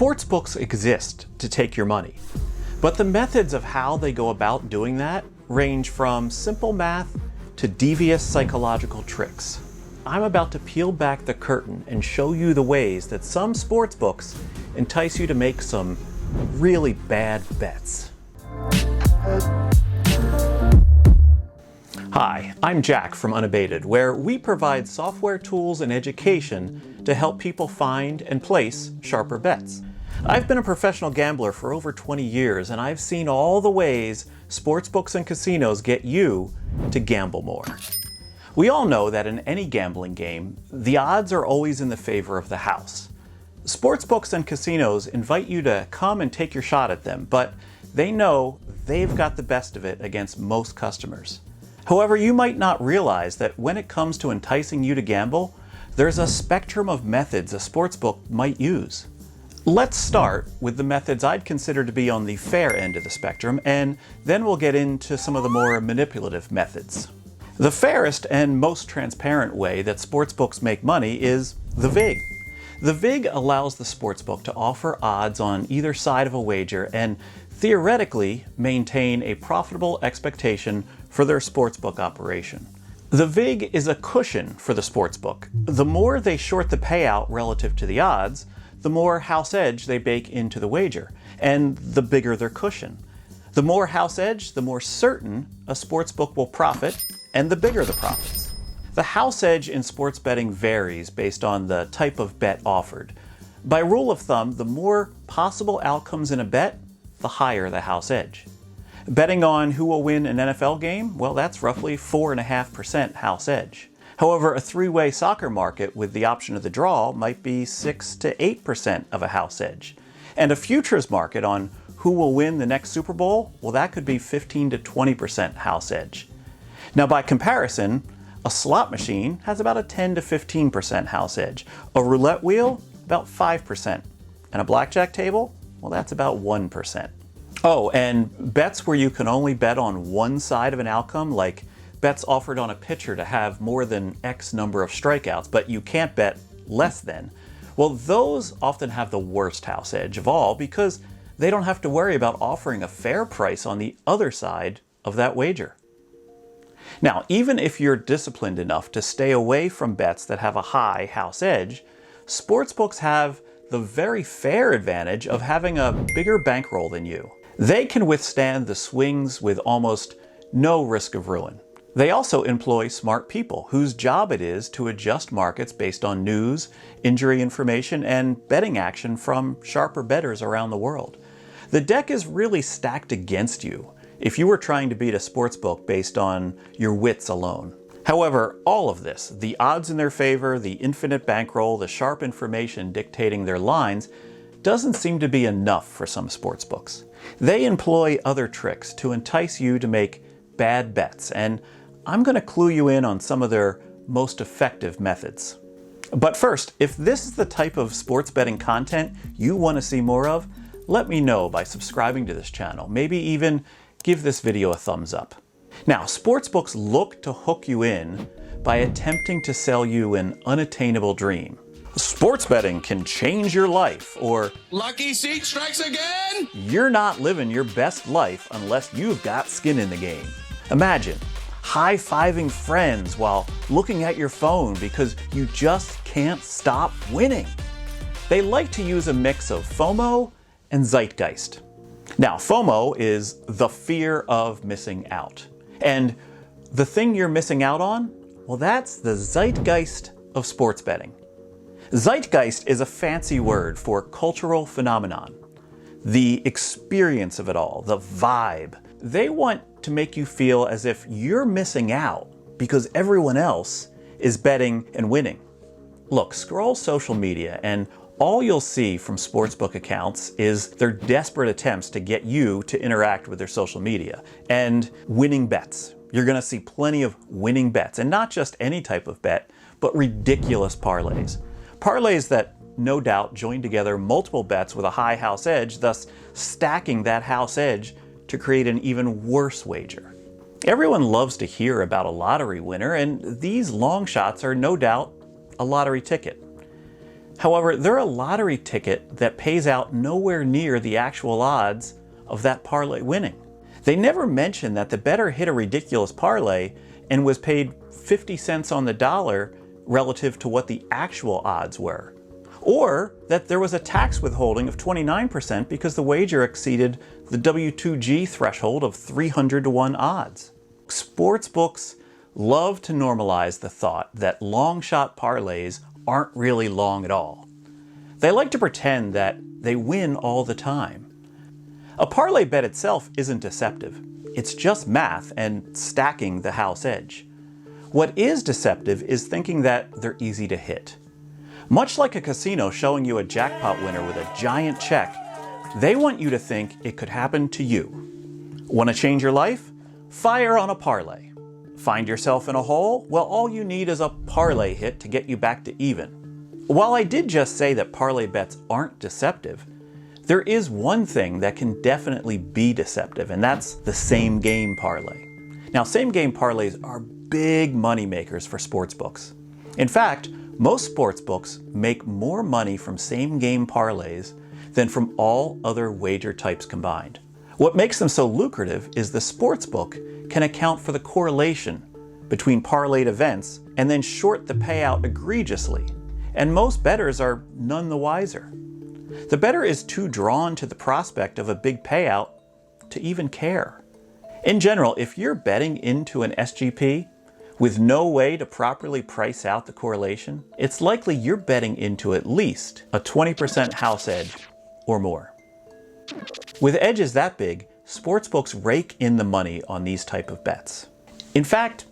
Sportsbooks exist to take your money, but the methods of how they go about doing that range from simple math to devious psychological tricks. I'm about to peel back the curtain and show you the ways that some sportsbooks entice you to make some really bad bets. Hi, I'm Jack from Unabated, where we provide software tools and education to help people find and place sharper bets. I've been a professional gambler for over 20 years, and I've seen all the ways sportsbooks and casinos get you to gamble more. We all know that in any gambling game, the odds are always in the favor of the house. Sportsbooks and casinos invite you to come and take your shot at them, but they know they've got the best of it against most customers. However, you might not realize that when it comes to enticing you to gamble, there's a spectrum of methods a sportsbook might use. Let's start with the methods I'd consider to be on the fair end of the spectrum, and then we'll get into some of the more manipulative methods. The fairest and most transparent way that sportsbooks make money is the VIG. The VIG allows the sportsbook to offer odds on either side of a wager and theoretically maintain a profitable expectation for their sportsbook operation. The VIG is a cushion for the sportsbook. The more they short the payout relative to the odds, the more house edge they bake into the wager, and the bigger their cushion. The more house edge, the more certain a sportsbook will profit, and the bigger the profits. The house edge in sports betting varies based on the type of bet offered. By rule of thumb, the more possible outcomes in a bet, the higher the house edge. Betting on who will win an NFL game, well, that's roughly 4.5% house edge. However, a three-way soccer market with the option of the draw might be 6 to 8% of a house edge. And a futures market on who will win the next Super Bowl, well, that could be 15 to 20% house edge. Now, by comparison, a slot machine has about a 10 to 15% house edge. A roulette wheel, about 5%. And a blackjack table, well, that's about 1%. Oh, and bets where you can only bet on one side of an outcome, like bets offered on a pitcher to have more than X number of strikeouts, but you can't bet less than. Well, those often have the worst house edge of all because they don't have to worry about offering a fair price on the other side of that wager. Now, even if you're disciplined enough to stay away from bets that have a high house edge, sportsbooks have the very fair advantage of having a bigger bankroll than you. They can withstand the swings with almost no risk of ruin. They also employ smart people whose job it is to adjust markets based on news, injury information, and betting action from sharper bettors around the world. The deck is really stacked against you if you were trying to beat a sportsbook based on your wits alone. However, all of this, the odds in their favor, the infinite bankroll, the sharp information dictating their lines, doesn't seem to be enough for some sportsbooks. They employ other tricks to entice you to make bad bets, and I'm going to clue you in on some of their most effective methods. But first, if this is the type of sports betting content you want to see more of, let me know by subscribing to this channel. Maybe even give this video a thumbs up. Now, sportsbooks look to hook you in by attempting to sell you an unattainable dream. Sports betting can change your life, or lucky seat strikes again! You're not living your best life unless you've got skin in the game. Imagine high-fiving friends while looking at your phone because you just can't stop winning. They like to use a mix of FOMO and zeitgeist. Now, FOMO is the fear of missing out. And the thing you're missing out on, well, that's the zeitgeist of sports betting. Zeitgeist is a fancy word for cultural phenomenon, the experience of it all, the vibe. They want to make you feel as if you're missing out because everyone else is betting and winning. Look, scroll social media and all you'll see from sportsbook accounts is their desperate attempts to get you to interact with their social media and winning bets. You're going to see plenty of winning bets, and not just any type of bet, but ridiculous parlays. Parlays that no doubt join together multiple bets with a high house edge, thus stacking that house edge to create an even worse wager. Everyone loves to hear about a lottery winner, and these long shots are no doubt a lottery ticket. However, they're a lottery ticket that pays out nowhere near the actual odds of that parlay winning. They never mention that the bettor hit a ridiculous parlay and was paid 50 cents on the dollar relative to what the actual odds were. Or that there was a tax withholding of 29% because the wager exceeded the W2G threshold of 300 to 1 odds. Sportsbooks love to normalize the thought that long shot parlays aren't really long at all. They like to pretend that they win all the time. A parlay bet itself isn't deceptive. It's just math and stacking the house edge. What is deceptive is thinking that they're easy to hit. Much like a casino showing you a jackpot winner with a giant check, they want you to think it could happen to you. Want to change your life? Fire on a parlay. Find yourself in a hole? Well, all you need is a parlay hit to get you back to even. While I did just say that parlay bets aren't deceptive, there is one thing that can definitely be deceptive, and that's the same game parlay. Now, same game parlays are big money makers for sportsbooks. In fact, most sportsbooks make more money from same game parlays than from all other wager types combined. What makes them so lucrative is the sportsbook can account for the correlation between parlayed events and then short the payout egregiously, and most bettors are none the wiser. The bettor is too drawn to the prospect of a big payout to even care. In general, if you're betting into an SGP with no way to properly price out the correlation, it's likely you're betting into at least a 20% house edge or more. With edges that big, sportsbooks rake in the money on these type of bets. In fact,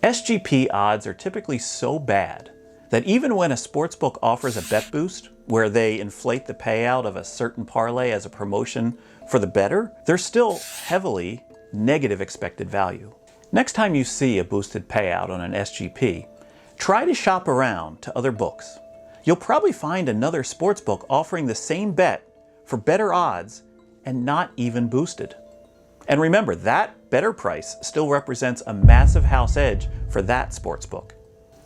SGP odds are typically so bad that even when a sportsbook offers a bet boost, where they inflate the payout of a certain parlay as a promotion for the bettor, there's still heavily negative expected value. Next time you see a boosted payout on an SGP, try to shop around to other books. You'll probably find another sportsbook offering the same bet for better odds and not even boosted. And remember, that better price still represents a massive house edge for that sportsbook.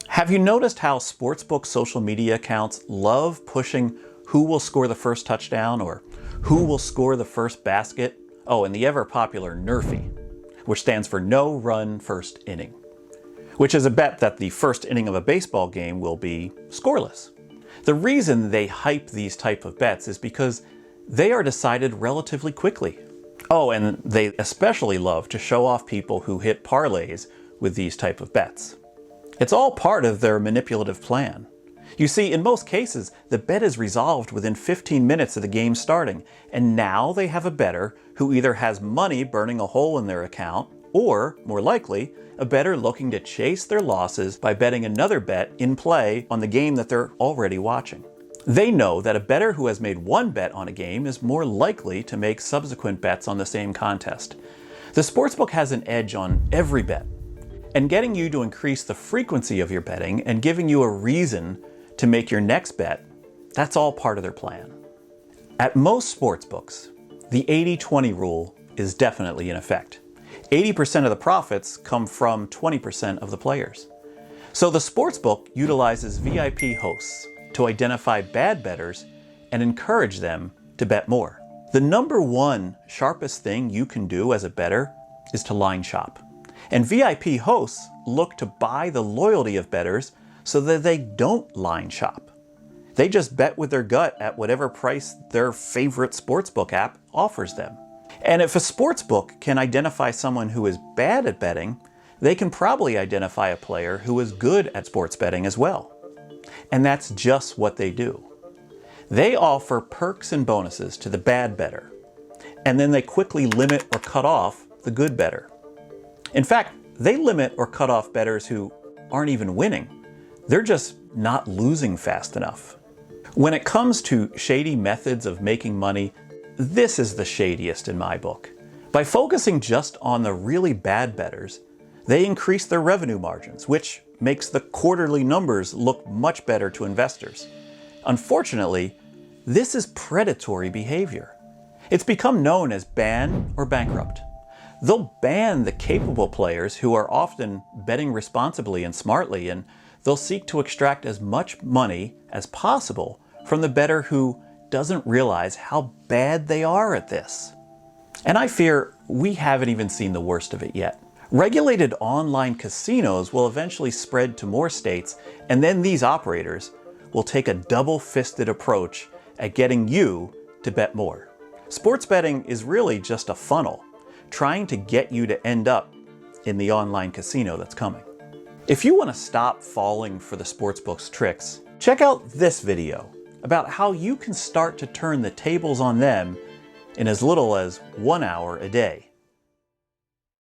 Have you noticed how sportsbook social media accounts love pushing who will score the first touchdown or who will score the first basket? Oh, and the ever popular NRFI, which stands for no run first inning, which is a bet that the first inning of a baseball game will be scoreless. The reason they hype these type of bets is because they are decided relatively quickly. Oh, and they especially love to show off people who hit parlays with these type of bets. It's all part of their manipulative plan. You see, in most cases, the bet is resolved within 15 minutes of the game starting, and now they have a bettor who either has money burning a hole in their account, or, more likely, a bettor looking to chase their losses by betting another bet in play on the game that they're already watching. They know that a bettor who has made one bet on a game is more likely to make subsequent bets on the same contest. The sportsbook has an edge on every bet, and getting you to increase the frequency of your betting and giving you a reason to make your next bet, that's all part of their plan. At most sportsbooks, the 80-20 rule is definitely in effect. 80% of the profits come from 20% of the players. So the sportsbook utilizes VIP hosts to identify bad bettors and encourage them to bet more. The number one sharpest thing you can do as a bettor is to line shop. And VIP hosts look to buy the loyalty of bettors so that they don't line shop. They just bet with their gut at whatever price their favorite sportsbook app offers them. And if a sportsbook can identify someone who is bad at betting, they can probably identify a player who is good at sports betting as well. And that's just what they do. They offer perks and bonuses to the bad bettor, and then they quickly limit or cut off the good bettor. In fact, they limit or cut off bettors who aren't even winning. They're just not losing fast enough. When it comes to shady methods of making money, this is the shadiest in my book. By focusing just on the really bad bettors, they increase their revenue margins, which makes the quarterly numbers look much better to investors. Unfortunately, this is predatory behavior. It's become known as ban-or-bankrupt. They'll ban the capable players who are often betting responsibly and smartly, and They'll seek to extract as much money as possible from the bettor who doesn't realize how bad they are at this. And I fear we haven't even seen the worst of it yet. Regulated online casinos will eventually spread to more states, and then these operators will take a double-fisted approach at getting you to bet more. Sports betting is really just a funnel, trying to get you to end up in the online casino that's coming. If you want to stop falling for the sportsbooks tricks, check out this video about how you can start to turn the tables on them in as little as 1 hour a day.